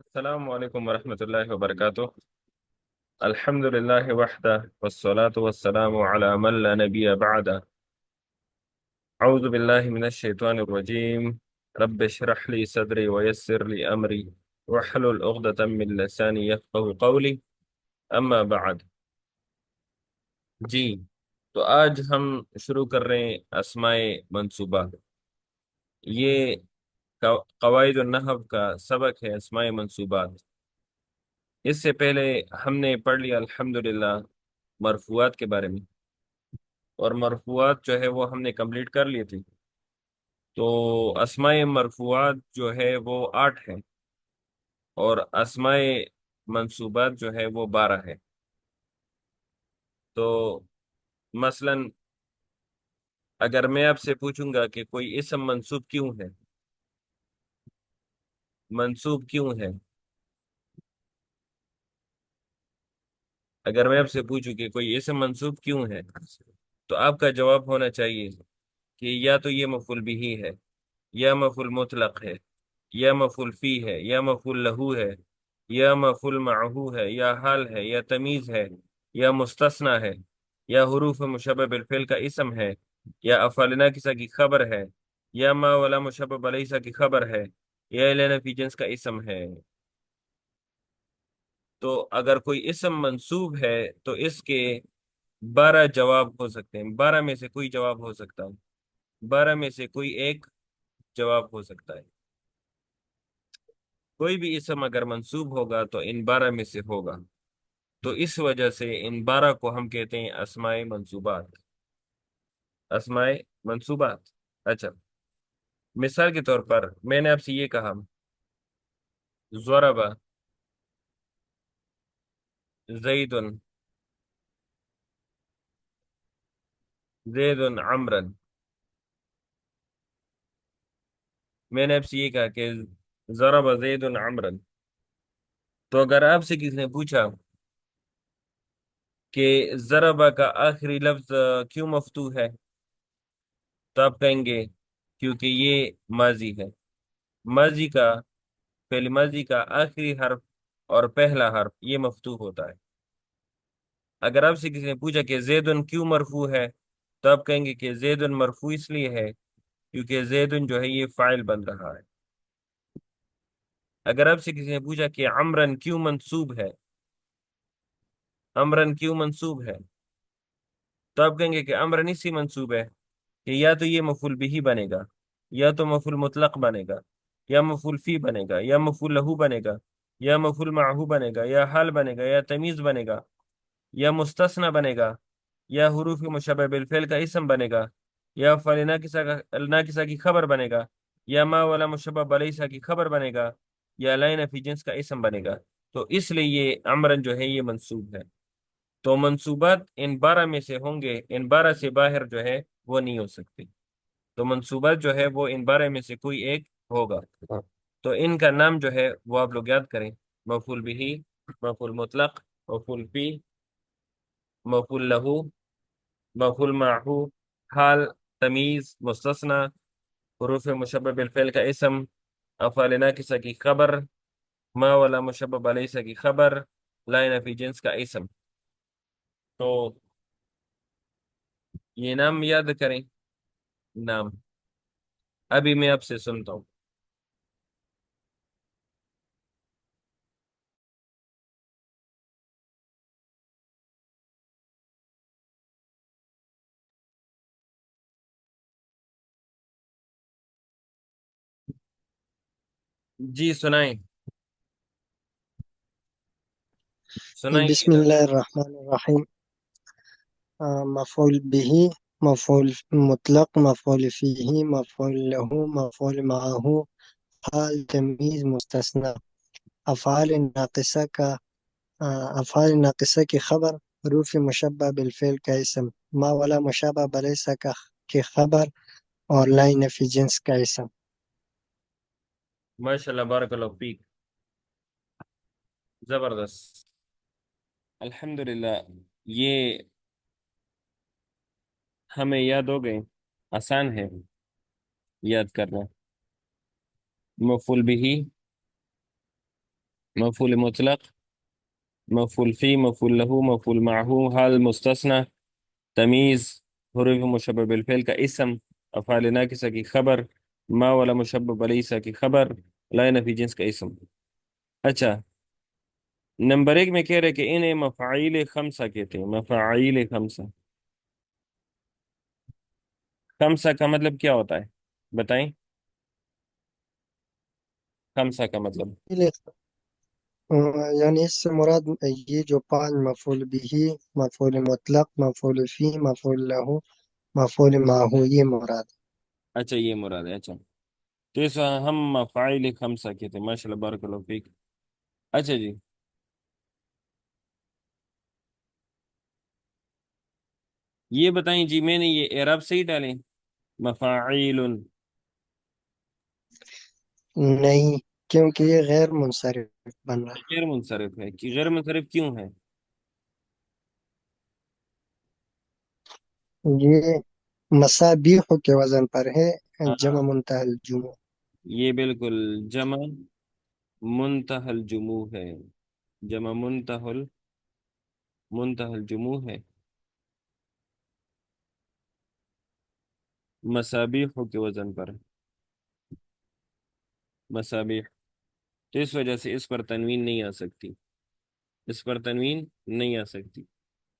السلام علیکم ورحمۃ اللہ وبرکاتہ۔ الحمد للہ وحدہ والصلاة والسلام علی من لا نبی بعدہ۔ اعوذ باللہ من الشیطان الرجیم۔ رب اشرح لی صدری ویسر لی امری واحلل عقدۃ من لسانی یفقهوا قولی، اما بعد۔ جی، تو آج ہم شروع کر رہے ہیں اسماء منصوبہ۔ یہ قواعد النحو کا سبق ہے، اسماء منصوبات۔ اس سے پہلے ہم نے پڑھ لیا الحمدللہ مرفوعات کے بارے میں، اور مرفوعات جو ہے وہ ہم نے کمپلیٹ کر لی تھی۔ تو اسماء مرفوعات جو ہے وہ 8 ہیں، اور اسماء منصوبات جو ہے وہ 12 ہے۔ تو مثلا اگر میں آپ سے پوچھوں گا کہ کوئی اسم منصوب کیوں ہے، منصوب کیوں ہے، اگر میں آپ سے پوچھوں کہ کوئی اسم منصوب کیوں ہے، تو آپ کا جواب ہونا چاہیے کہ یا تو یہ مفعول بھی ہے، یا مفعول مطلق ہے، یا مفعول فی ہے، یا مفعول لہو ہے، یا مفعول معہو ہے، یا حال ہے، یا تمیز ہے، یا مستثنی ہے، یا حروف مشبہ بالفعل کا اسم ہے، یا افعال ناقصہ کی خبر ہے، یا ما ولا مشبہ علیہ کی خبر ہے، یا الینا فی جنس کا اسم ہے۔ تو اگر کوئی اسم منصوب ہے تو اس کے 12 جواب ہو سکتے ہیں، 12 میں سے کوئی جواب ہو سکتا ہے، 12 میں سے کوئی ایک جواب ہو سکتا ہے۔ کوئی بھی اسم اگر منصوب ہوگا تو ان 12 میں سے ہوگا، تو اس وجہ سے ان 12 کو ہم کہتے ہیں اسماء منصوبات، اسماء منصوبات۔ اچھا، مثال کے طور پر میں نے آپ سے یہ کہا ضرب زید زید عمرا، میں نے آپ سے یہ کہا کہ ضرب زید عمرا، تو اگر آپ سے کسی نے پوچھا کہ ضربہ کا آخری لفظ کیوں مفتوح ہے، تو آپ کہیں گے کیونکہ یہ ماضی ہے، ماضی کا فعل ماضی کا آخری حرف اور پہلا حرف یہ مفتوح ہوتا ہے۔ اگر آپ سے کسی نے پوچھا کہ زیدن کیوں مرفوع ہے، تو آپ کہیں گے کہ زیدن مرفوع اس لیے ہے کیونکہ زیدن جو ہے یہ فاعل بن رہا ہے۔ اگر آپ سے کسی نے پوچھا کہ عمرن کیوں منصوب ہے، عمرن کیوں منصوب ہے، تو آپ کہیں گے کہ عمرن اسی منصوب ہے کہ یا تو یہ مفعول بھی بنے گا، یا تو مفعول مطلق بنے گا، یا مفعول فی بنے گا، یا مفعول لہو بنے گا، یا مفعول معہو بنے گا، یا حال بنے گا، یا تمیز بنے گا، یا مستثنی بنے گا، یا حروف مشبہ بالفعل کا اسم بنے گا، یا فعل ناقصہ کی خبر بنے گا، یا ما ولا مشبہ علیہ کی خبر بنے گا، یا لائن فی جنس کا اسم بنے گا۔ تو اس لیے یہ عمرن جو ہے یہ منصوب ہے۔ تو منصوبات ان 12 میں سے ہوں گے، ان 12 سے باہر جو ہے وہ نہیں ہو سکتے۔ تو منصوبات جو ہے وہ ان 12 میں سے کوئی ایک ہوگا۔ تو ان کا نام جو ہے وہ آپ لوگ یاد کریں: مفعول بھی، مفعول مطلق، مفعول فی، مفعول لہو، مفعول معہو، حال، تمیز، مستثنی، حروف مشبہ بالفعل کا اسم، افعال ناقصہ کی خبر، ما ولا مشبہ علیہ کی خبر، لائن فی جنس کا اسم۔ تو یہ نام یاد کریں، نام ابھی میں آپ سے سنتا ہوں۔ جی سنائیں، سنائیں بسم ادھر۔ اللہ الرحمن الرحیم۔ مفعول به، مفعول مطلق، مفعول فیہ، مفعول لہ، مفعول معہ، حال، تمیز، مستثنی، افعال ناقصہ کا افعال ناقصہ کی خبر، حروف مشبہ بالفعل کا اسم، ما ولا مشابہ بلیسا کا کی خبر، اور لائن فی جنس کا اسم۔ ماشاء اللہ، بارک اللہ فیک، زبردست، الحمدللہ، یہ ہمیں یاد ہو گئے، آسان ہے یاد کرنا۔ مفعول بھی، مفعول مطلق، مفعول فی، مفعول لہو، مفعول معہو، حال مستثنى، تمیز، حروف مشبہ بالفعل کا اسم، افعال ناقصہ کی خبر، ما والا مشبہ بلیسا کی خبر، لا نفی جنس کا اسم۔ اچھا، نمبر ایک میں کہہ رہے کہ انہیں مفاعیل خمسہ کہتے ہیں، مفاعیل خمسہ۔ خمسہ کا مطلب کیا ہوتا ہے بتائیں؟ خمسہ کا مطلب یعنی اس سے مراد یہ جو پانچ مفعول بھی، مفعول مطلق، مفعول فی، مفعول لہو، مفعول معہو، یہ مراد اچھا یہ مراد ہے۔ اچھا تو اس ہم مفاعیل خمسہ کہتے ہیں، ماشاء اللہ بارک اللہ فیک۔ اچھا جی، یہ بتائیں جی، میں نے یہ اعراب صحیح ڈالیں؟ مفاعیل نہیں، کیونکہ یہ غیر منصرف بن رہا غیر منصرف ہے کہ غیر منصرف کیوں ہے؟ ہے۔ یہ مصابیح کے وزن پر ہے، جمع ہاں منتہی الجموع۔ یہ بالکل جمع منتہی الجموع ہے، جمع منتہی الجموع ہے، مصابیح کے وزن پر، مصابیح۔ تو اس وجہ سے اس پر تنوین نہیں آ سکتی، اس پر تنوین نہیں آ سکتی،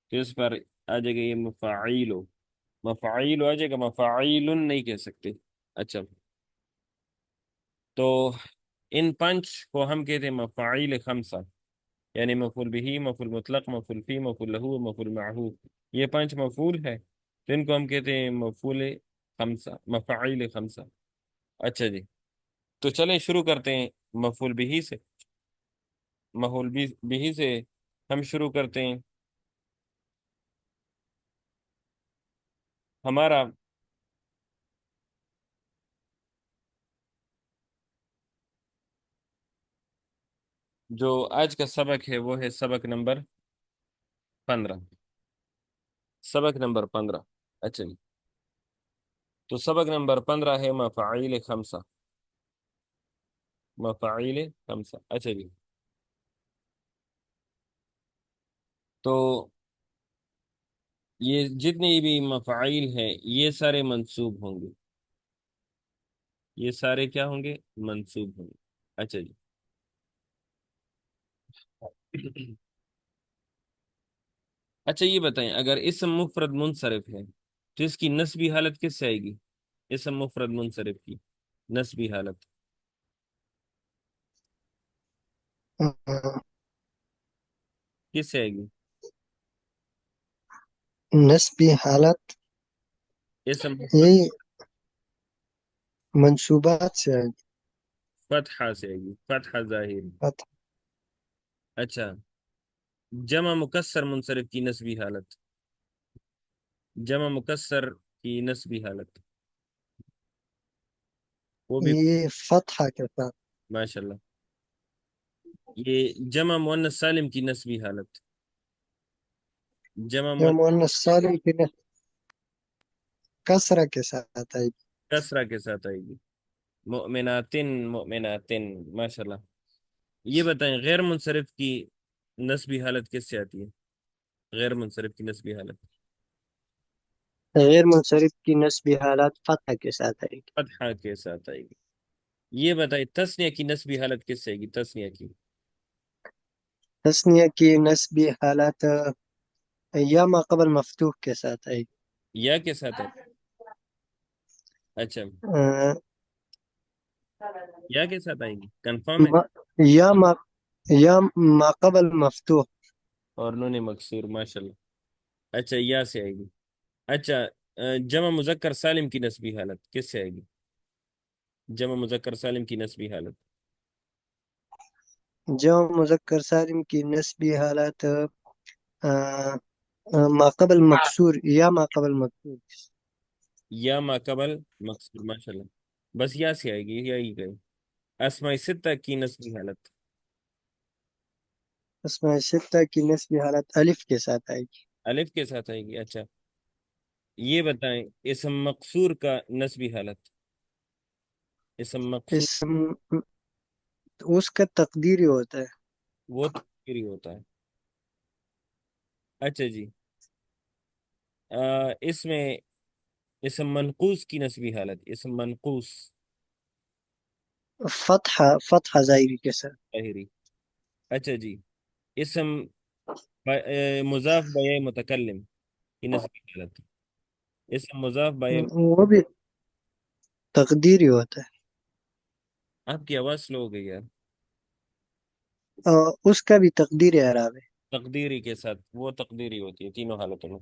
تو اس پر آ جائے گا یہ مفاعیل ہو، مفاعیل آ جائے گا، مفاعیل نہیں کہہ سکتے۔ اچھا، تو ان پنچ کو ہم کہتے ہیں مفاعیل خمسہ، یعنی مفعول بھی، مفعول مطلق، مفعول فی، مفعول لہو، مفعول معہو، یہ پانچ مفعول ہے، تو ان کو ہم کہتے ہیں مفعول خمسہ، مفاعیل خمسہ۔ اچھا جی، تو چلیں شروع کرتے ہیں مفعول بھی سے، مفعول بھی سے ہم شروع کرتے ہیں۔ ہمارا جو آج کا سبق ہے وہ ہے سبق نمبر 15، سبق نمبر 15۔ اچھا جی، تو سبق نمبر 15 ہے مفاعیل خمسہ، مفاعیل خمسہ۔ اچھا جی، تو یہ جتنے بھی مفاعیل ہیں یہ سارے منصوب ہوں گے، یہ سارے کیا ہوں گے؟ منصوب ہوں گے۔ اچھا جی، اچھا یہ بتائیں، اگر اسم مفرد منصرف ہے تو اس کی نسبی حالت کس سے آئے گی؟ اسم مفرد منصرف کی نسبی حالت کس سے آئے گی؟ نسبی حالت اسم مفرد یہی منصوبات سے ہے۔ فتحہ سے آئے گی، فتحہ ظاہر۔ فتح اچھا، جمع مکسر منصرف کی نسبی حالت، جمع مکسر کی نسبی حالت وہ بھی یہ فتحہ کے ساتھ، ماشاء اللہ۔ یہ جمع مؤنث سالم کی نسبی حالت، جمع یا مؤنث مؤنث سالم کی کسرہ کے ساتھ آئے گی۔ کسرہ کے ساتھ آئے گی، مؤمناتن، مؤمناتن، ماشاء اللہ۔ یہ بتائیں غیر منصرف کی نسبی حالت کس سے آتی ہے؟ غیر منصرف کی نسبی حالت غیر منصرف کی نسبی حالات فتح کے ساتھ آئے گی۔ فتحہ کے ساتھ آئے گی۔ یہ بتائیں تثنیہ کی نسبی حالت کس سے آئے گی؟ تثنیہ کی تثنیہ کی نسبی حالات یا ما قبل مفتوح کے ساتھ آئے گی۔ یا کے ساتھ آئے گی؟ اچھا، آ، یا کے ساتھ آئے گی، کنفرم ہے؟ ما- یا ما یا ما قبل مفتوح اور نون مکسور، ماشاء اللہ۔ اچھا یا سے آئے گی۔ اچھا، جمع مذکر سالم کی نسبی حالت کس سے آئے گی؟ جمع مذکر سالم کی نسبی حالت جمع مذکر سالم کی نسبی حالات ما قبل مکسور یا ما قبل مکسور۔ یا ما قبل مکسور، ماشاء اللہ، بس یا سے آئے گی، یا ہی گئی۔ اسماء ستہ کی نسبی حالت اسماء ستہ کی نسبی حالات الف کے ساتھ آئے گی۔ الف کے ساتھ آئے گی۔ اچھا، یہ بتائیں اسم مقصور کا نسبی حالت، اسم مقصور اس کا تقدیری ہوتا ہے، وہ تقدیری ہوتا ہے. اچھا جی. اس میں اسم منقوص کی نسبی حالت، اسم منقوص فتحہ ظاہری کے ساتھ. ظاہری. اچھا جی. اسم مضاف بے متکلم کی نسبی حالت، اسم مضاف بے. وہ بھی تقدیری ہوتا ہے. آپ کی آواز سلو ہو گئی یار. اس کا بھی تقدیر اعراب ہے. تقدیری کے ساتھ وہ تقدیری ہوتی ہے تینوں حالتوں میں.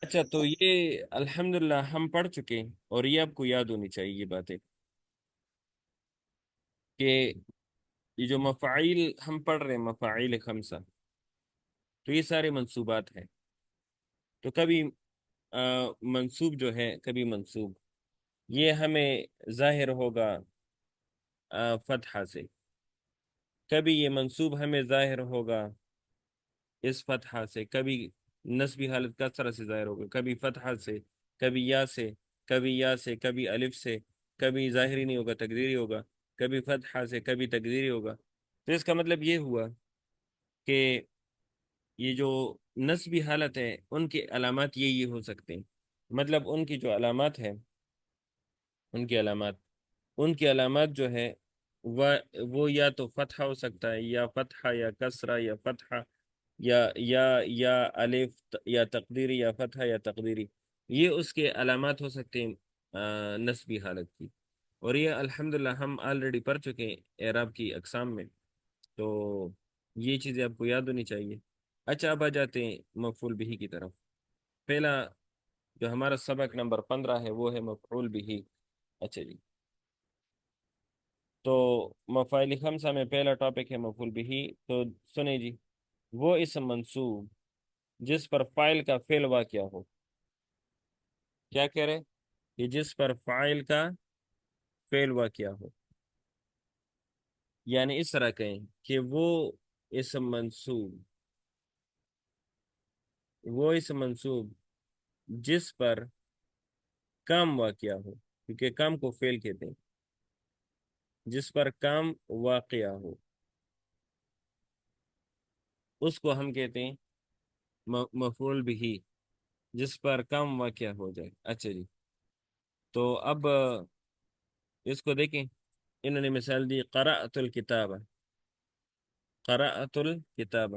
اچھا تو یہ الحمدللہ ہم پڑھ چکے ہیں، اور یہ آپ کو یاد ہونی چاہیے یہ باتیں، کہ یہ جو مفاعیل ہم پڑھ رہے ہیں مفاعیل خمسہ، تو یہ سارے منصوبات ہیں. تو کبھی منصوب جو ہے، کبھی منصوب یہ ہمیں ظاہر ہوگا فتحہ سے، کبھی یہ منصوب ہمیں ظاہر ہوگا اس فتحہ سے، کبھی نسبی حالت کثرہ سے ظاہر ہوگا، کبھی فتحہ سے، کبھی یا سے، کبھی یا سے، کبھی الف سے، کبھی ظاہری نہیں ہوگا تقدیری ہوگا، کبھی فتحہ سے، کبھی تقدیری ہوگا. تو اس کا مطلب یہ ہوا کہ یہ جو نسبی حالت ہے ان کی علامات یہ ہو سکتے ہیں. مطلب ان کی جو علامات ہے، ان کی علامات ان کی علامات جو ہے وہ وہ یا تو فتحہ ہو سکتا ہے، یا فتحہ، یا کسرہ، یا فتحہ، یا الف، یا تقدیری، یا فتحہ، یا تقدیری. یہ اس کے علامات ہو سکتے ہیں نسبی حالت کی. اور یہ الحمدللہ ہم آلریڈی پڑھ چکے ہیں اعراب کی اقسام میں، تو یہ چیزیں آپ کو یاد ہونی چاہیے. اچھا اب آ جاتے ہیں مفعول بہی کی طرف. پہلا جو ہمارا سبق نمبر 15 ہے وہ ہے مفعول بہی. اچھا جی. تو مفاعل خمسہ میں پہلا ٹاپک ہے مفعول بہی. تو سنیں جی. وہ اسم منصوب جس پر فاعل کا فعل واقع ہو. کیا کہہ رہے؟ کہ جس پر فاعل کا فعل واقع ہو، یعنی اس طرح کہیں کہ اسم منصوب وہ اسم منصوب جس پر کام واقع ہو، کیونکہ کام کو فعل کہتے ہیں، جس پر کام واقع ہو اس کو ہم کہتے ہیں مفعول بہی، جس پر کام واقع ہو جائے. اچھا جی. تو اب اس کو دیکھیں. انہوں نے مثال دی قرأت الکتاب، قرأت الکتاب.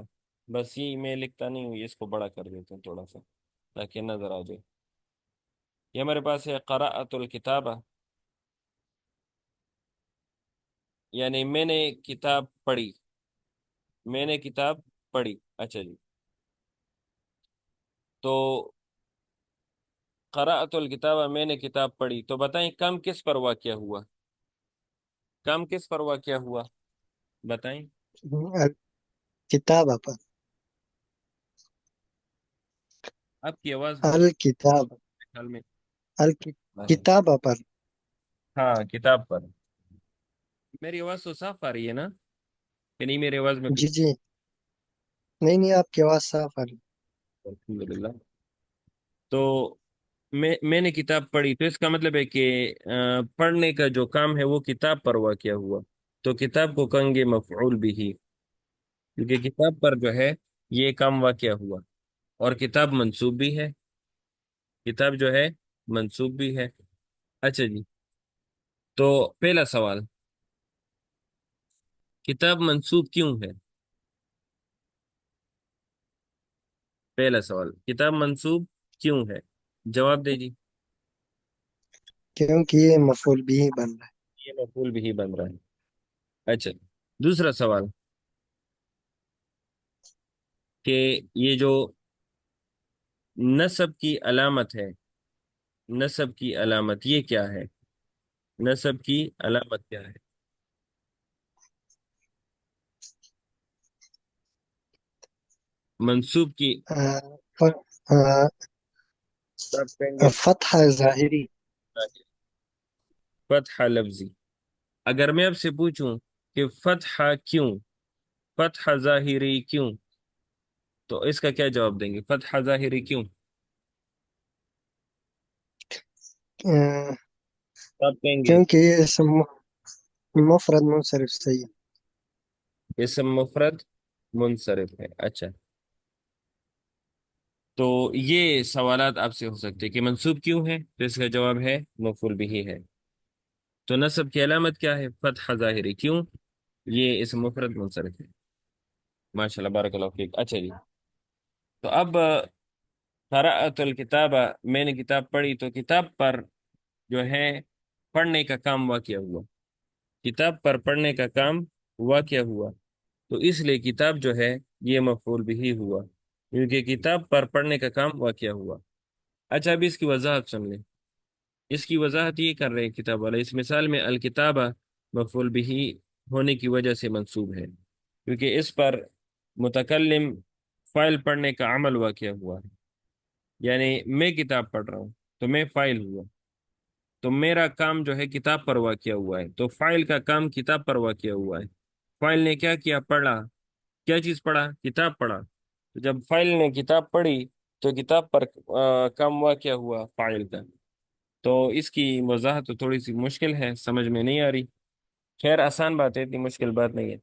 بس یہ میں لکھتا نہیں ہوں، اس کو بڑا کر دیتا ہوں تھوڑا سا تاکہ نظر آ جائے. یہ ہمارے پاس ہے قرأت الکتاب، یعنی میں نے کتاب پڑھی، میں نے کتاب پڑھی. اچھا جی. تو قرأت الکتاب، میں نے کتاب پڑھی. تو بتائیں کم کس پر واقع ہوا؟ کم کس پر واقع ہوا بتائیں. کتاب پر. آپ کی آواز بہت الکتاب. خیال میں آ رہی ہے. الکتاب پر. ہاں کتاب پر. میری آواز تو صاف آ رہی ہے نا، کہ نہیں میری آواز میں جی کچھ؟ جی. نہیں نہیں، آپ کی آواز صاف آ رہی. الحمدللہ. تو میں نے کتاب پڑھی، تو اس کا مطلب ہے کہ پڑھنے کا جو کام ہے وہ کتاب پر واقع ہوا. تو کتاب کو کہیں گے مفعول بھی، کیونکہ کتاب پر جو ہے یہ کام واقع ہوا. اور کتاب منصوب بھی ہے، کتاب جو ہے منصوب بھی ہے. اچھا جی. تو پہلا سوال، کتاب منصوب کیوں ہے؟ پہلا سوال، کتاب منصوب کیوں ہے؟ جواب دے جی. کیونکہ یہ مفعول بھی بن رہا یہ مفعول بھی بن رہا ہے. اچھا. دوسرا سوال، کہ یہ جو نسب کی علامت ہے، نسب کی علامت یہ کیا ہے؟ نسب کی علامت کیا ہے؟ منصوب کی ہے. سب کہیں گے فتحہ ظاہری. فتحہ لفظی. اگر میں آپ سے پوچھوں کہ فتحہ کیوں، فتحہ ظاہری کیوں، تو اس کا کیا جواب دیں گے؟ فتحہ ظاہری کیوں؟ آپ کہیں گے کیونکہ یہ اسم مفرد منصرف صحیح ہے. اسم مفرد منصرف ہے. اچھا، تو یہ سوالات آپ سے ہو سکتے ہیں کہ منصوب کیوں ہے، تو اس کا جواب ہے مفعول بھی ہے. تو نصب کی علامت کیا ہے؟ فتح ظاہری. کیوں؟ یہ اسم مفرد منصرف ہے. ماشاء اللہ، بارک اللہ فیک. اچھا جی، تو اب قرأت الکتابہ، میں نے کتاب پڑھی، تو کتاب پر جو ہے پڑھنے کا کام واقع ہوا. کتاب پر پڑھنے کا کام واقع ہوا، تو اس لیے کتاب جو ہے یہ مفعول بھی ہوا، کیونکہ کتاب پر پڑھنے کا کام واقع ہوا. اچھا، اب اس کی وضاحت سن لیں. اس کی وضاحت یہ کر رہے ہیں کتاب والا. اس مثال میں الکتابہ مفعول بھی ہونے کی وجہ سے منصوب ہے، کیونکہ اس پر متکلم فائل پڑھنے کا عمل واقع ہوا ہے. یعنی میں کتاب پڑھ رہا ہوں تو میں فائل ہوا، تو میرا کام جو ہے کتاب پر واقع ہوا ہے، تو فائل کا کام کتاب پر واقع ہوا ہے. فائل نے کیا کیا؟ پڑھا. کیا چیز پڑھا؟ کتاب پڑھا. تو جب فائل نے کتاب پڑھی تو کتاب پر کام واقع ہوا فائل کا. تو اس کی وضاحت تو تھوڑی سی مشکل ہے، سمجھ میں نہیں آ رہی. خیر، آسان بات ہے، اتنی مشکل بات نہیں ہے.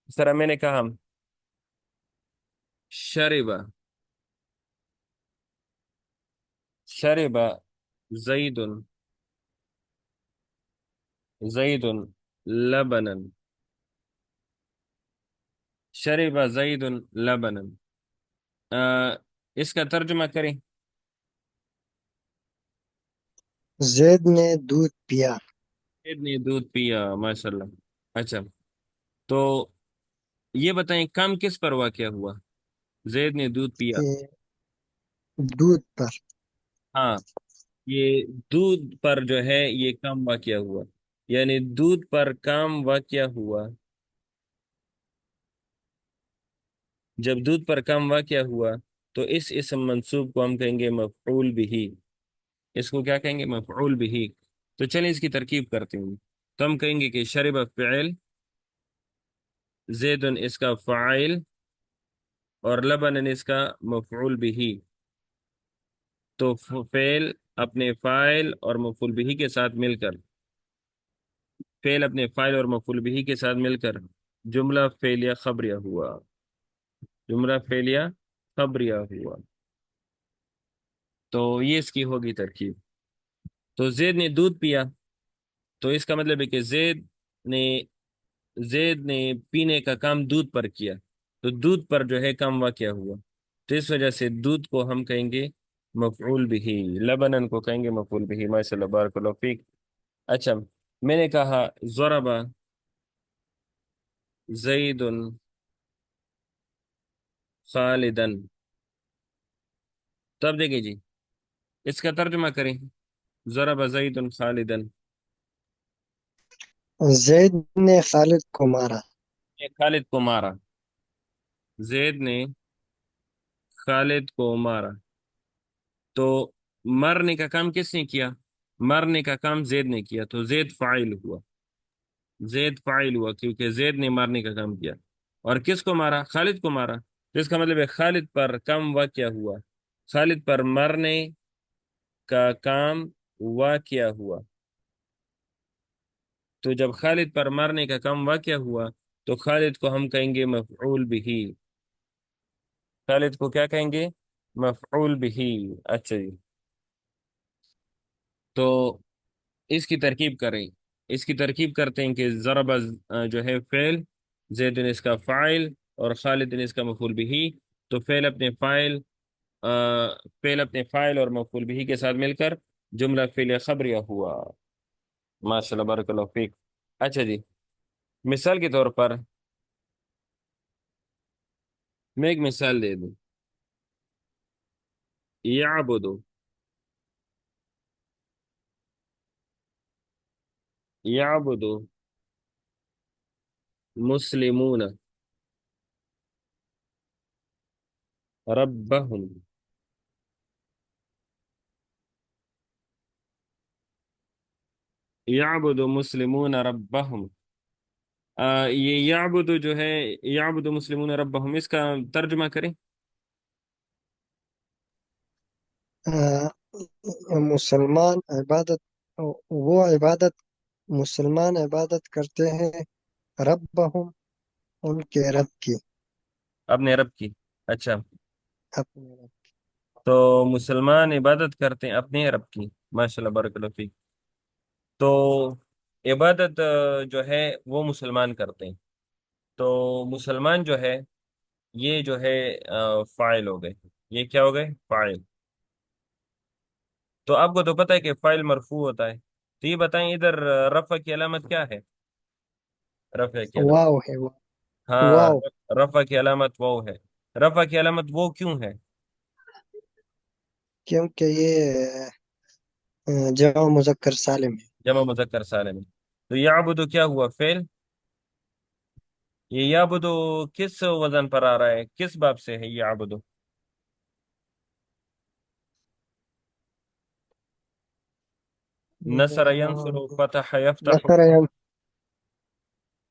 اس طرح میں نے کہا شربا، شربا زید، زید لبنا، شربا زید لبنا. اس کا ترجمہ کریں. زید نے دودھ پیا. زید نے دودھ پیا. ماشاء اللہ. اچھا، تو یہ بتائیں کام کس پر واقع ہوا؟ زید نے دودھ پیا. اے، دودھ پر. ہاں، یہ دودھ پر جو ہے یہ کام واقع ہوا، یعنی دودھ پر کام واقع ہوا. جب دودھ پر کام واقع ہوا تو اس اسم منصوب کو ہم کہیں گے مفعول بھی. اس کو کیا کہیں گے؟ مفعول بھی. تو چلیں اس کی ترکیب کرتے ہیں. تو ہم کہیں گے کہ شرب فعل، زید اس کا فاعل، اور لبن اس کا مفعول بھی. تو فعل اپنے فاعل اور مفعول بھی کے ساتھ مل کر، فعل اپنے فاعل اور مفعول بھی کے ساتھ مل کر جملہ فعلیہ خبریہ ہوا. جملہ فعلیہ خبریہ ہوا. تو یہ اس کی ہوگی ترکیب. تو زید نے دودھ پیا، تو اس کا مطلب ہے کہ نے زید نے پینے کا کام دودھ پر کیا، تو دودھ پر جو ہے کام واقع ہوا. تو اس وجہ سے دودھ کو ہم کہیں گے مفعول بھی. لبنن کو کہیں گے مفعول بھی. ماشاء اللہ، بارک اللہ فیک. اچھا، میں نے کہا ضربا زید خالدن. تب دیکھیں جی، اس کا ترجمہ کریں. ضرب زید خالدن. زید نے خالد کو مارا. خالد کو مارا. زید نے خالد کو مارا. تو مرنے کا کام کس نے کیا؟ مرنے کا کام زید نے کیا، تو زید فاعل ہوا. زید فاعل ہوا کیونکہ زید نے مارنے کا کام کیا. اور کس کو مارا؟ خالد کو مارا. تو اس کا مطلب ہے خالد پر کام واقع ہوا، خالد پر مرنے کا کام واقع ہوا. تو جب خالد پر مرنے کا کام واقع ہوا تو خالد کو ہم کہیں گے مفعول بھی. خالد کو کیا کہیں گے؟ مفعول بھی. اچھا جی، تو اس کی ترکیب کریں. اس کی ترکیب کرتے ہیں کہ ضرب جو ہے فعل، زید اس کا فاعل، اور خالد اس کا مفعول بھی. تو فعل اپنے فاعل اور مفعول بھی کے ساتھ مل کر جملہ فعل خبریہ ہوا. ماشاء اللہ، بارک اللہ فیک. اچھا جی، مثال کے طور پر میں ایک مثال دے دوں. یعبد، یعبد مسلمون ربهم. یعبد مسلمون ربهم. یہ یعبد جو ہے، یعبد مسلمون ربهم، اس کا ترجمہ کریں. مسلمان عبادت، وہ عبادت، مسلمان عبادت کرتے ہیں ربہم، ان کے رب کی. اپنے رب کی. اچھا. اپنے رب. تو مسلمان عبادت کرتے ہیں اپنے رب کی. ماشاء اللہ، بارک اللہ فیک. تو عبادت جو ہے وہ مسلمان کرتے ہیں. تو مسلمان جو ہے یہ جو ہے فاعل ہو گئے. یہ کیا ہو گئے؟ فاعل. تو آپ کو تو پتہ ہے کہ فاعل مرفوع ہوتا ہے. تو یہ بتائیں ادھر رفع کی علامت کیا ہے؟ رفع کی علامت. واو ہے وہ. ہاں. واو. رفع کی علامت وہ ہے. رفع کی علامت وہ کیوں ہے؟ کیونکہ یہ جمع مذکر سالم ہے. جمع مذکر سالم ہے. تو یعبدو کیا ہوا؟ فعل. یہ یعبدو کس وزن پر آ رہا ہے؟ کس باب سے ہے یعبدو؟ نصر ینصر فتح یفتح. نصر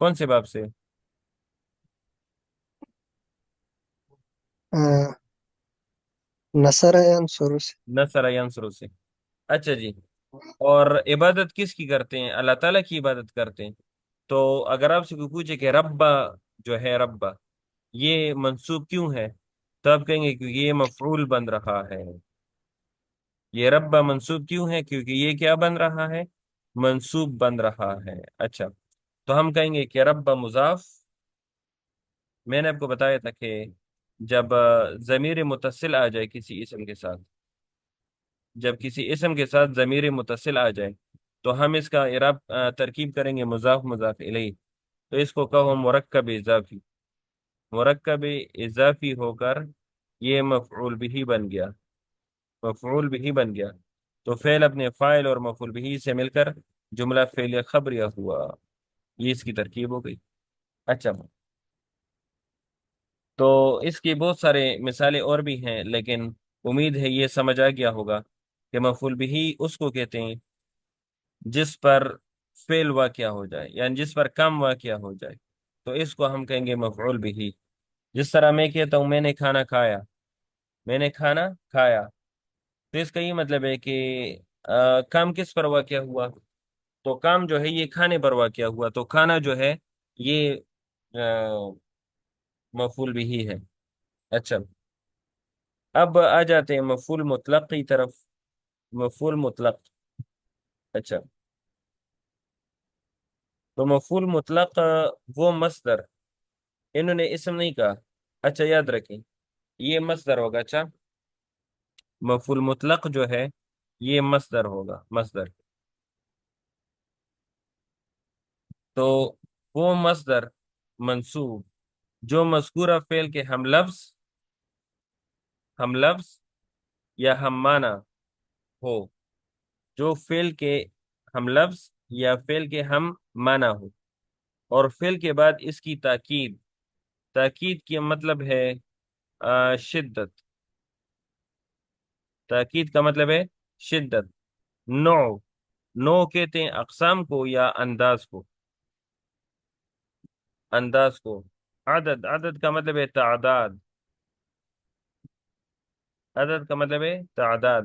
کون سے باب سے؟ نصر ینصر سے. نصر ینصر سے. اچھا جی. اور عبادت کس کی کرتے ہیں؟ اللہ تعالیٰ کی عبادت کرتے ہیں. تو اگر آپ سے کوئی پوچھے کہ ربا جو ہے ربا یہ منصوب کیوں ہے، تو آپ کہیں گے کیونکہ یہ مفعول بن رہا ہے. یہ ربا منصوب کیوں ہے؟ کیونکہ یہ کیا بن رہا ہے؟ منصوب بن رہا ہے. اچھا. تو ہم کہیں گے کہ ربا مضاف. میں نے آپ کو بتایا تھا کہ جب ضمیر متصل آ جائے کسی اسم کے ساتھ، جب کسی اسم کے ساتھ ضمیر متصل آ جائے تو ہم اس کا اعراب ترکیب کریں گے مضاف مضاف الیہ. تو اس کو کہو مرکب اضافی. مرکب اضافی ہو کر یہ مفعول بھی بن گیا. مفعول بھی بن گیا. تو فعل اپنے فاعل اور مفعول بھی سے مل کر جملہ فعل خبریہ ہوا. یہ اس کی ترکیب ہو گئی. اچھا. تو اس کی بہت سارے مثالیں اور بھی ہیں، لیکن امید ہے یہ سمجھ آ گیا ہوگا کہ مفعول بھی اس کو کہتے ہیں جس پر فعل واقع ہو جائے، یعنی جس پر کم واقع ہو جائے تو اس کو ہم کہیں گے مفعول بھی. جس طرح میں کہتا ہوں میں نے کھانا کھایا، میں نے کھانا کھایا، تو اس کا یہ مطلب ہے کہ کام کس پر واقع ہوا؟ تو کام جو ہے یہ کھانے پر واقع ہوا. تو کھانا جو ہے یہ مفعول بھی ہے. اچھا. اب آ جاتے ہیں مفعول مطلق کی طرف. مفعول مطلق. اچھا. تو مفعول مطلق وہ مصدر، انہوں نے اسم نہیں کہا. اچھا یاد رکھیں یہ مصدر ہوگا. اچھا. مفعول مطلق جو ہے یہ مصدر ہوگا، مصدر. تو وہ مصدر منصوب جو مذکورہ فعل کے ہم لفظ یا ہم معنی ہو. جو فعل کے ہم لفظ یا فعل کے ہم معنی ہو اور فعل کے بعد اس کی تاکید. تاکید کی مطلب ہے شدت. تاکید کا مطلب ہے شدت. نو. نو کہتے ہیں اقسام کو یا انداز کو. انداز کو. عدد. عدد کا مطلب ہے تعداد. عدد کا مطلب ہے تعداد.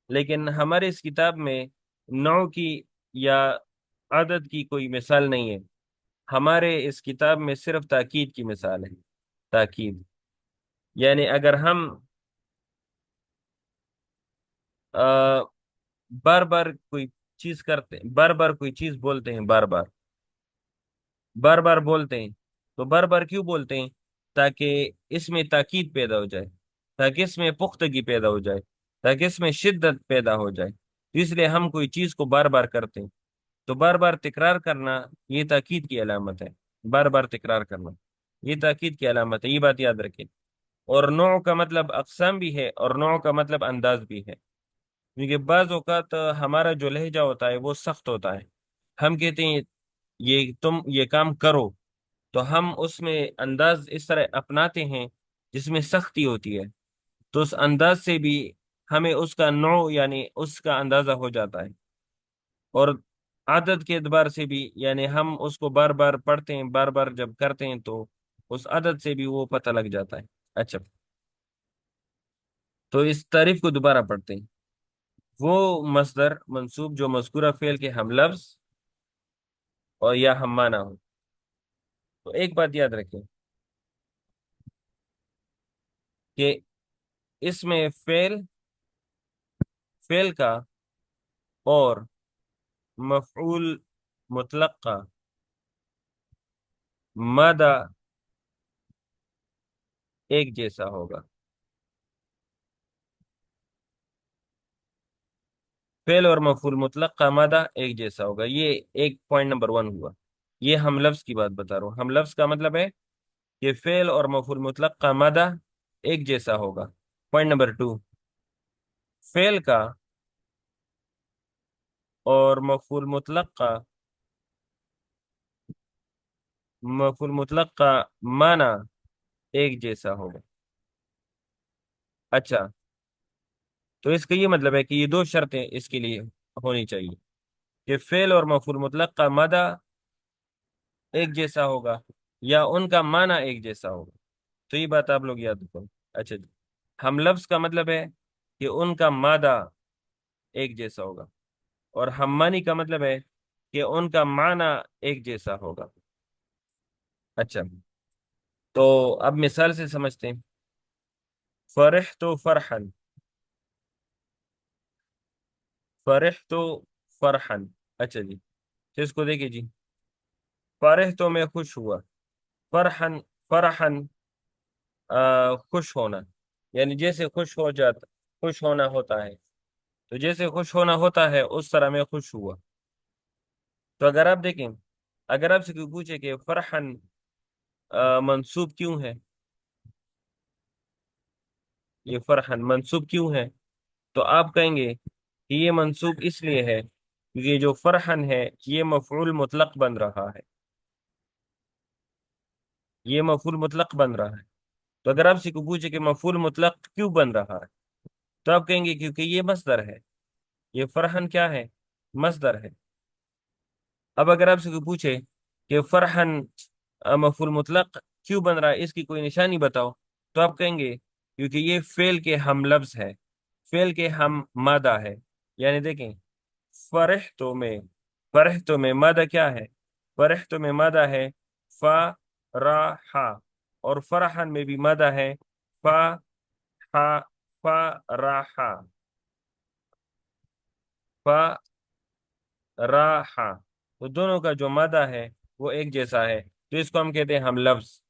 لیکن ہمارے اس کتاب میں نو کی یا عدد کی کوئی مثال نہیں ہے. ہمارے اس کتاب میں صرف تاکید کی مثال ہے. تاکید یعنی اگر ہم بار بار کوئی چیز کرتے ہیں، بار بار کوئی چیز بولتے ہیں، بار بار بار بار بولتے ہیں، تو بار بار کیوں بولتے ہیں؟ تاکہ اس میں تاکید پیدا ہو جائے، تاکہ اس میں پختگی پیدا ہو جائے، تاکہ اس میں شدت پیدا ہو جائے. تو اس لیے ہم کوئی چیز کو بار بار کرتے ہیں. تو بار بار تکرار کرنا یہ تاکید کی علامت ہے. بار بار تکرار کرنا یہ تاکید کی علامت ہے. یہ بات یاد رکھیں. اور نوع کا مطلب اقسام بھی ہے اور نوع کا مطلب انداز بھی ہے. کیونکہ بعض اوقات ہمارا جو لہجہ ہوتا ہے وہ سخت ہوتا ہے. ہم کہتے ہیں یہ تم یہ کام کرو، تو ہم اس میں انداز اس طرح اپناتے ہیں جس میں سختی ہوتی ہے. تو اس انداز سے بھی ہمیں اس کا نوع یعنی اس کا اندازہ ہو جاتا ہے. اور عادت کے اعتبار سے بھی یعنی ہم اس کو بار بار پڑھتے ہیں، بار بار جب کرتے ہیں تو اس عادت سے بھی وہ پتہ لگ جاتا ہے. اچھا. تو اس تعریف کو دوبارہ پڑھتے ہیں. وہ مصدر منصوب جو مذکورہ فعل کے ہم لفظ اور یا ہم معنی ہو تو ایک بات یاد رکھیں کہ اس میں فعل کا اور مفعول مطلق کا مادہ ایک جیسا ہوگا. فعل اور مفعول مطلق کا مادہ ایک جیسا ہوگا. یہ ایک پوائنٹ نمبر 1 ہوا. یہ ہم لفظ کی بات بتا رہا ہوں. ہم لفظ کا مطلب ہے کہ فعل اور مفعول مطلق کا مادہ ایک جیسا ہوگا. پوائنٹ نمبر 2، فعل کا اور مفعول مطلق کا معنی ایک جیسا ہوگا. اچھا، تو اس کا یہ مطلب ہے کہ یہ دو شرطیں اس کے لیے ہونی چاہیے کہ فعل اور مفعول مطلق کا مادہ ایک جیسا ہوگا یا ان کا معنی ایک جیسا ہوگا. تو یہ بات آپ لوگ یاد رکھو. اچھا جی، ہم لفظ کا مطلب ہے کہ ان کا مادہ ایک جیسا ہوگا، اور ہم معنی کا مطلب ہے کہ ان کا معنی ایک جیسا ہوگا. اچھا، تو اب مثال سے سمجھتے ہیں. فرحت فرحا، فرحت فرحا. اچھا جی، تو اس کو دیکھیے جی. فرحت میں خوش ہوا. فرحا، فرحا خوش ہونا، یعنی جیسے خوش ہونا ہوتا ہے. تو جیسے خوش ہونا ہوتا ہے اس طرح میں خوش ہوا. تو اگر آپ دیکھیں، اگر آپ سے کوئی پوچھے کہ فرحن منصوب کیوں ہے، یہ فرحن منصوب کیوں ہے، تو آپ کہیں گے کہ یہ منصوب اس لیے ہے کیونکہ یہ جو فرحن ہے یہ مفعول مطلق بن رہا ہے. یہ مفعول مطلق بن رہا ہے. تو اگر آپ سے کوئی پوچھے کہ مفعول مطلق کیوں بن رہا ہے، تو آپ کہیں گے کیونکہ یہ مصدر ہے. یہ فرحن کیا ہے؟ مصدر ہے. اب اگر آپ سے کوئی پوچھے کہ فرحن مفعول مطلق کیوں بن رہا ہے، اس کی کوئی نشانی بتاؤ، تو آپ کہیں گے کیونکہ یہ فعل کے ہم لفظ ہے، فعل کے ہم مادہ ہے. یعنی دیکھیں، فرحتوں میں مادہ کیا ہے؟ فرحتوں میں مادہ ہے فرح، اور فرحن میں بھی مادہ ہے فرح، فرح. تو دونوں کا جو مادہ ہے وہ ایک جیسا ہے، تو اس کو ہم کہتے ہیں ہم لفظ.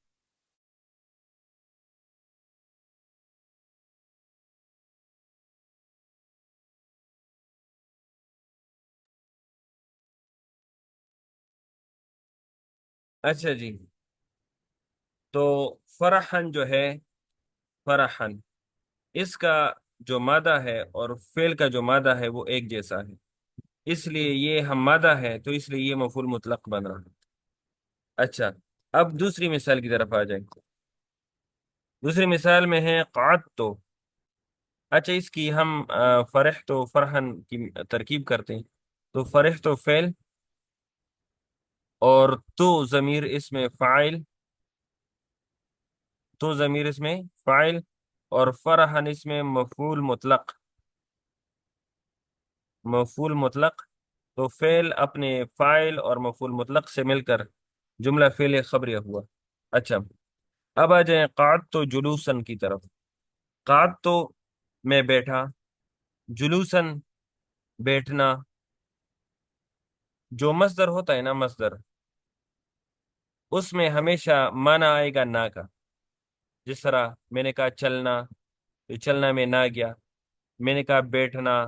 اچھا جی، تو فرحن جو ہے، فرحن اس کا جو مادہ ہے اور فعل کا جو مادہ ہے وہ ایک جیسا ہے، اس لیے یہ ہم مادہ ہے، تو اس لیے یہ مفعول مطلق بن رہا ہے. اچھا، اب دوسری مثال کی طرف آ جائیں. دوسری مثال میں ہے قعدت. اچھا، اس کی ہم فرحت و فرحن کی ترکیب کرتے ہیں. تو فرحت و فعل، اور تو ضمیر اس میں فاعل، تو ضمیر اس میں فاعل، اور فرحن اس میں مفعول مطلق، مفعول مطلق. تو فعل اپنے فاعل اور مفعول مطلق سے مل کر جملہ فعل خبریہ ہوا. اچھا، اب آ جائیں قعدت جلوسن کی طرف. قعدت میں بیٹھا، جلوسن بیٹھنا. جو مصدر ہوتا ہے نا، مصدر، اس میں ہمیشہ معنی آئے گا نا کا. جس طرح میں نے کہا چلنا، تو چلنا میں نہ گیا. میں نے کہا بیٹھنا،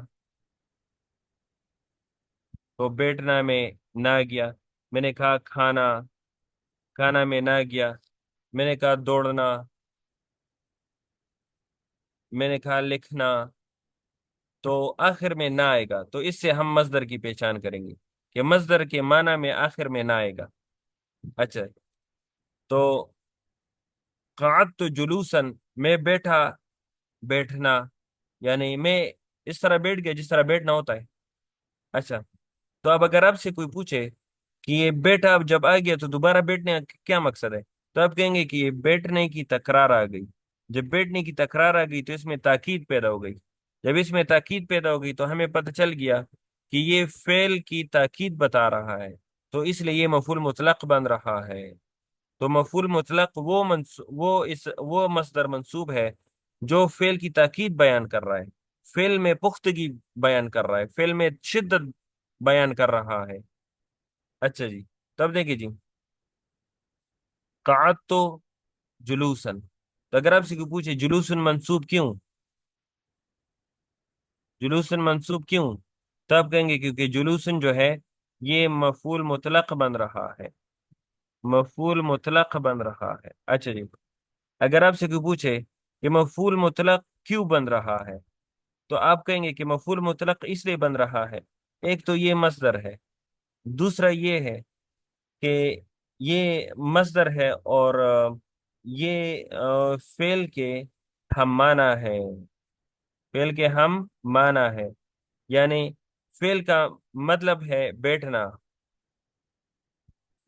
تو بیٹھنا میں نہ گیا. میں نے کہا کھانا، کھانا میں نہ گیا. میں نے کہا دوڑنا، میں نے کہا لکھنا، تو آخر میں نہ آئے گا. تو اس سے ہم مصدر کی پہچان کریں گے کہ مصدر کے معنی میں آخر میں نہ آئے گا. اچھا، تو قعدت جلوسن میں بیٹھا، بیٹھنا، یعنی میں اس طرح بیٹھ گیا جس طرح بیٹھنا ہوتا ہے. اچھا، تو اب اگر آپ سے کوئی پوچھے کہ یہ بیٹا اب جب آ گیا تو دوبارہ بیٹھنے کا کیا مقصد ہے، تو آپ کہیں گے کہ یہ بیٹھنے کی تکرار آ گئی. جب بیٹھنے کی تکرار آ گئی تو اس میں تاکید پیدا ہو گئی. جب اس میں تاکید پیدا ہو گئی تو ہمیں پتہ چل گیا کہ یہ فعل کی تاکید بتا رہا ہے، تو اس لیے یہ مفعول مطلق بن رہا ہے. تو مفعول مطلق وہ مصدر منصوب ہے جو فعل کی تاکید بیان کر رہا ہے، فعل میں پختگی بیان کر رہا ہے، فعل میں شدت بیان کر رہا ہے۔ اچھا جی، تب دیکھیے جی، قعدت جلوسن، تو اگر آپ سے کوئی پوچھے جلوسن منصوب کیوں، جلوسن منصوب کیوں، تو آپ کہیں گے کیونکہ جلوسن جو ہے یہ مفعول مطلق بن رہا ہے، مفعول مطلق بن رہا ہے۔ اچھا جی، اگر آپ سے کوئی پوچھے کہ مفعول مطلق کیوں بن رہا ہے، تو آپ کہیں گے کہ مفعول مطلق اس لیے بن رہا ہے، ایک تو یہ مصدر ہے، دوسرا یہ ہے کہ یہ مصدر ہے، اور یہ فعل کے ہم معنی ہے، فعل کے ہم معنی ہے، یعنی فعل کا مطلب ہے بیٹھنا،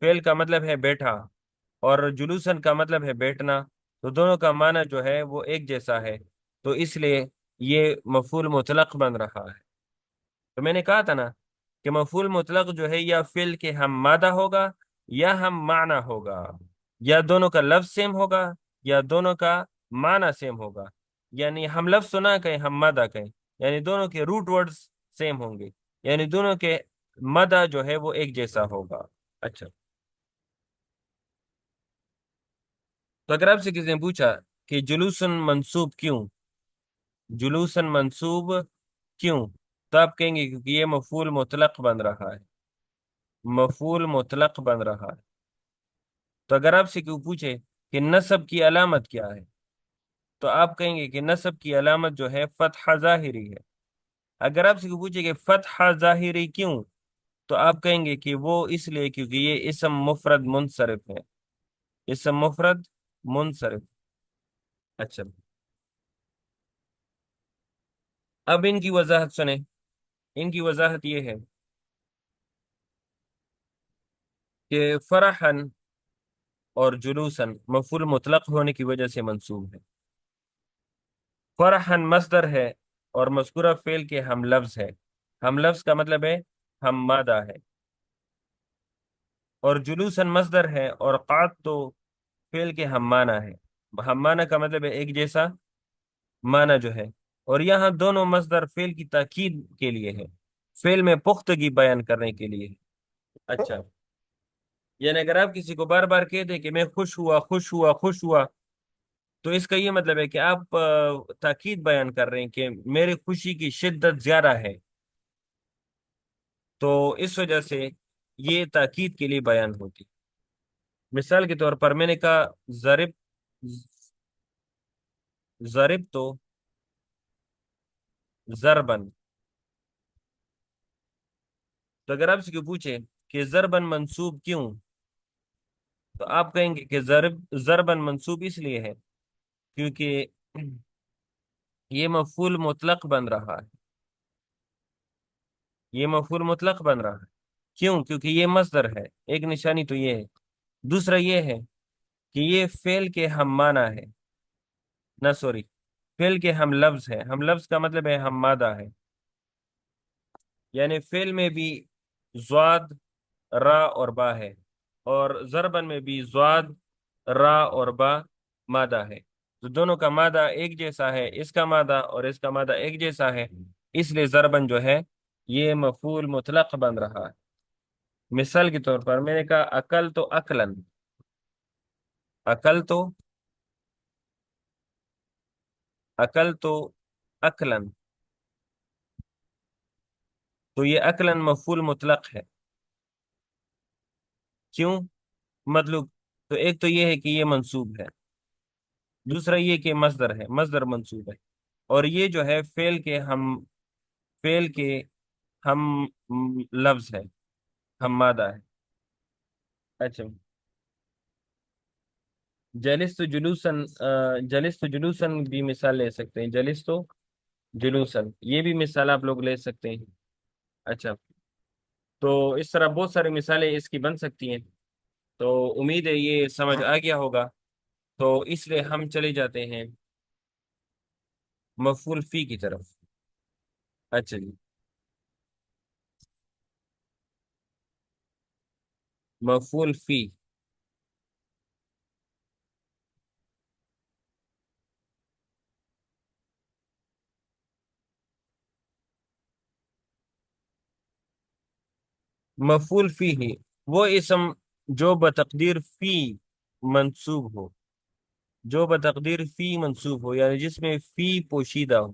فعل کا مطلب ہے بیٹھا، اور جلوسن کا مطلب ہے بیٹھنا، تو دونوں کا معنی جو ہے وہ ایک جیسا ہے، تو اس لیے یہ مفعول مطلق بن رہا ہے۔ تو میں نے کہا تھا نا کہ مفعول مطلق جو ہے یا فعل کے ہم مادہ ہوگا یا ہم معنی ہوگا، یا دونوں کا لفظ سیم ہوگا یا دونوں کا معنی سیم ہوگا، یعنی ہم لفظ تو نہ کہیں ہم مادہ کہیں، یعنی دونوں کے روٹ ورڈز سیم ہوں گے، یعنی دونوں کے مدہ جو ہے وہ ایک جیسا ہوگا۔ اچھا، تو اگر آپ سے کسی نے پوچھا کہ جلوسن منصوب کیوں، جلوسن منصوب کیوں، تو آپ کہیں گے کیونکہ یہ مفعول مطلق بن رہا ہے، مفعول مطلق بن رہا ہے۔ تو اگر آپ سے کوئی پوچھے کہ نصب کی علامت کیا ہے، تو آپ کہیں گے کہ نصب کی علامت جو ہے فتح ظاہری ہے۔ اگر آپ سے کوئی پوچھے کہ فتح ظاہری کیوں، تو آپ کہیں گے کہ وہ اس لیے کیونکہ یہ اسم مفرد منصرف ہے، اسم مفرد منصرف۔ اچھا، اب ان کی وضاحت سنیں، ان کی وضاحت یہ ہے کہ فرحن اور جلوسن مفعول مطلق ہونے کی وجہ سے منصوب ہے، فرحن مصدر ہے اور مذکورہ فعل کے ہم لفظ ہے، ہم لفظ کا مطلب ہے ہم مادہ ہے، اور جلوسن مصدر ہے اور قعد تو فعل کے ہم معنی ہے، ہم معنی کا مطلب ہے ایک جیسا معنی جو ہے، اور یہاں دونوں مصدر فعل کی تاکید کے لیے ہے، فعل میں پختگی بیان کرنے کے لیے ہے۔ اچھا، یعنی اگر آپ کسی کو بار بار کہہ دیں کہ میں خوش ہوا خوش ہوا خوش ہوا، تو اس کا یہ مطلب ہے کہ آپ تاکید بیان کر رہے ہیں کہ میری خوشی کی شدت زیادہ ہے، تو اس وجہ سے یہ تاکید کے لیے بیان ہوتی۔ مثال کے طور پر میں نے کہا ضرب، ضرب تو ضربن، تو اگر آپ سے کوئی پوچھے کہ ضربن منصوب کیوں، تو آپ کہیں گے کہ ضربن منصوب اس لیے ہے کیونکہ یہ مفعول مطلق بن رہا ہے، یہ مفعول مطلق بن رہا ہے، کیوں؟ کیونکہ یہ مصدر ہے، ایک نشانی تو یہ ہے، دوسرا یہ ہے کہ یہ فعل کے ہم معنی ہے، نہ سوری، فعل کے ہم لفظ ہے، ہم لفظ کا مطلب ہے ہم مادہ ہے، یعنی فعل میں بھی ضاد را اور با ہے، اور ضربن میں بھی ضاد را اور با مادہ ہے، تو دونوں کا مادہ ایک جیسا ہے، اس کا مادہ اور اس کا مادہ ایک جیسا ہے، اس لیے ضربن جو ہے یہ مفعول مطلق بن رہا ہے۔ مثال کے طور پر میں نے کہا عقل تو عقلن، عقل تو عقل تو عقلن، تو یہ عقلن مفعول مطلق ہے، کیوں؟ مطلب تو ایک تو یہ ہے کہ یہ منصوب ہے، دوسرا یہ کہ مصدر ہے، مصدر منصوب ہے، اور یہ جو ہے فعل کے ہم لفظ ہے، ہم مادہ ہے۔ اچھا، جلس تو جلوسن، جلس تو جلوسن بھی مثال لے سکتے ہیں، جلس تو جلوسن یہ بھی مثال آپ لوگ لے سکتے ہیں۔ اچھا، تو اس طرح بہت ساری مثالیں اس کی بن سکتی ہیں، تو امید ہے یہ سمجھ آ گیا ہوگا، تو اس لیے ہم چلے جاتے ہیں مفعول فی کی طرف۔ اچھا جی، مفعول فی، مفعول فی ہی وہ اسم جو بتقدیر فی منصوب ہو، جو بتقدیر فی منصوب ہو، یعنی جس میں فی پوشیدہ ہو،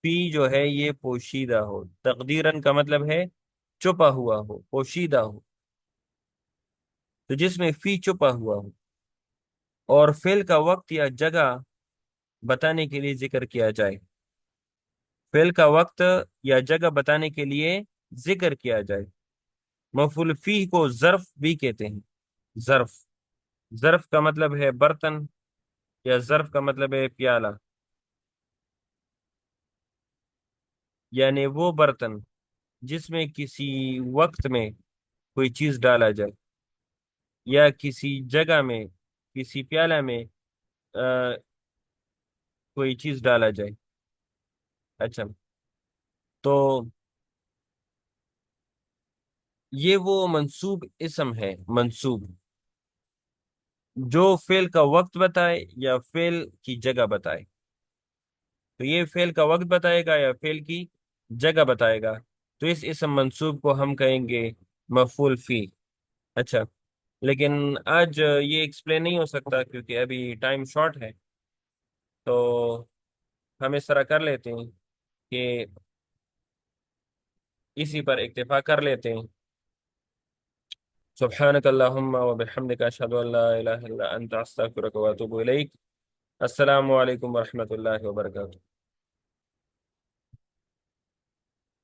فی جو ہے یہ پوشیدہ ہو، تقدیرن کا مطلب ہے چھپا ہوا ہو، پوشیدہ ہو، تو جس میں فی چھپا ہوا ہو اور فعل کا وقت یا جگہ بتانے کے لیے ذکر کیا جائے، فعل کا وقت یا جگہ بتانے کے لیے ذکر کیا جائے۔ مفعول فی کو ظرف بھی کہتے ہیں، ظرف، ظرف کا مطلب ہے برتن، یا ظرف کا مطلب ہے پیالہ، یعنی وہ برتن جس میں کسی وقت میں کوئی چیز ڈالا جائے، یا کسی جگہ میں، کسی پیالہ میں کوئی چیز ڈالا جائے۔ اچھا، تو یہ وہ منصوب اسم ہے، منصوب جو فعل کا وقت بتائے یا فعل کی جگہ بتائے، تو یہ فعل کا وقت بتائے گا یا فعل کی جگہ بتائے گا، تو اس اسم منصوب کو ہم کہیں گے مفعول فی۔ اچھا، لیکن آج یہ ایکسپلین نہیں ہو سکتا کیونکہ ابھی ٹائم شارٹ ہے، تو ہم اس طرح کر لیتے ہیں کہ اسی پر اکتفا کر لیتے ہیں۔ سبحانک اللہم و بحمدک اشہد ان لا الہ الا انت استغفرک و اتوب الیک۔ السلام علیکم ورحمۃ اللہ وبرکاتہ۔